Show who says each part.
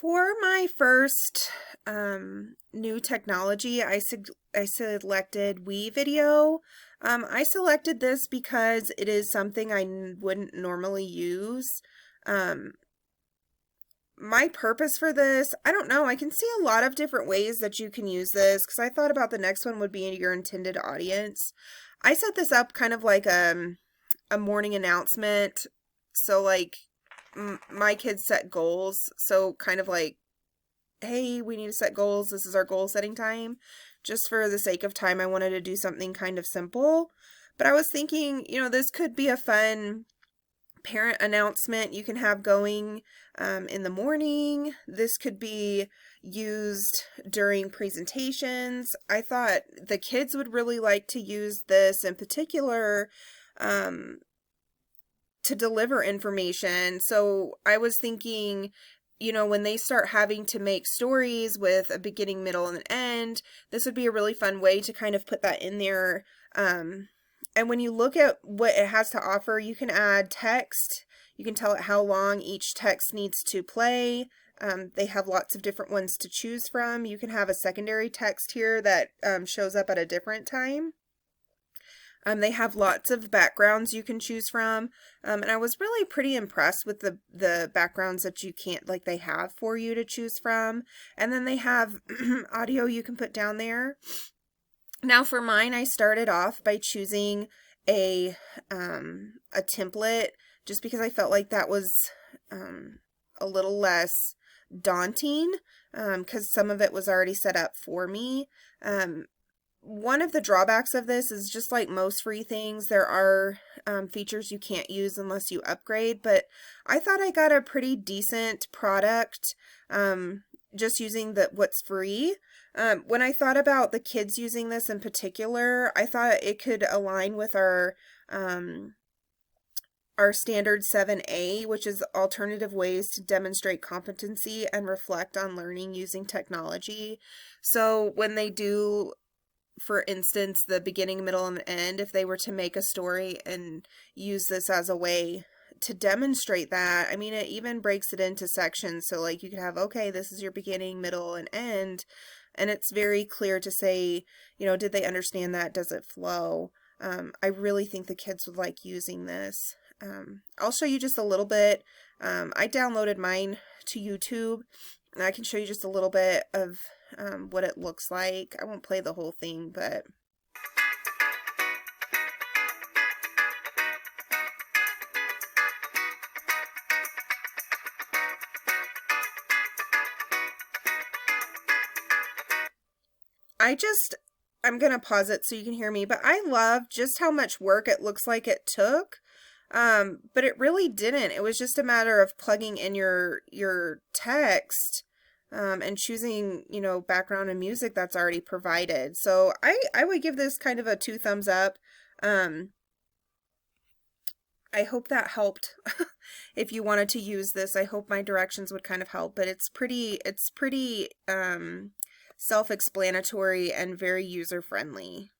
Speaker 1: For my first new technology, I selected Wevideo. I selected this because it is something I wouldn't normally use. Um, my purpose for this, I don't know. I can see a lot of different ways that you can use this because I thought about the next one would be your intended audience. I set this up kind of like a morning announcement. So like my kids set goals. So kind of like, hey, we need to set goals. This is our goal setting time. Just for the sake of time, I wanted to do something kind of simple. But I was thinking, this could be a fun parent announcement you can have going in the morning. This could be used during presentations. I thought the kids would really like to use this in particular to deliver information. So I was thinking, when they start having to make stories with a beginning, middle, and an end, this would be a really fun way to kind of put that in there. And when you look at what it has to offer, you can add text. You can tell it how long each text needs to play. They have lots of different ones to choose from. You can have a secondary text here that shows up at a different time. They have lots of backgrounds you can choose from. And I was really pretty impressed with the backgrounds that they have for you to choose from. And then they have audio you can put down there. Now for mine, I started off by choosing a template just because I felt like that was a little less daunting because some of it was already set up for me. One of the drawbacks of this is just like most free things, there are features you can't use unless you upgrade, but I thought I got a pretty decent product just using what's free. When I thought about the kids using this in particular, I thought it could align with our standard 7A, which is alternative ways to demonstrate competency and reflect on learning using technology. So when they do, for instance, the beginning, middle, and end, if they were to make a story and use this as a way to demonstrate that, I mean, it even breaks it into sections. So like you could have, okay, this is your beginning, middle, and end. And it's very clear to say, did they understand that? Does it flow? I really think the kids would like using this. I'll show you just a little bit. I downloaded mine to YouTube, and I can show you just a little bit of what it looks like. I won't play the whole thing, but I'm going to pause it so you can hear me, but I love just how much work it looks like it took. But it really didn't. It was just a matter of plugging in your text and choosing, background and music that's already provided. So I would give this kind of a 2 thumbs up. I hope that helped. If you wanted to use this, I hope my directions would kind of help, but it's pretty self-explanatory and very user-friendly.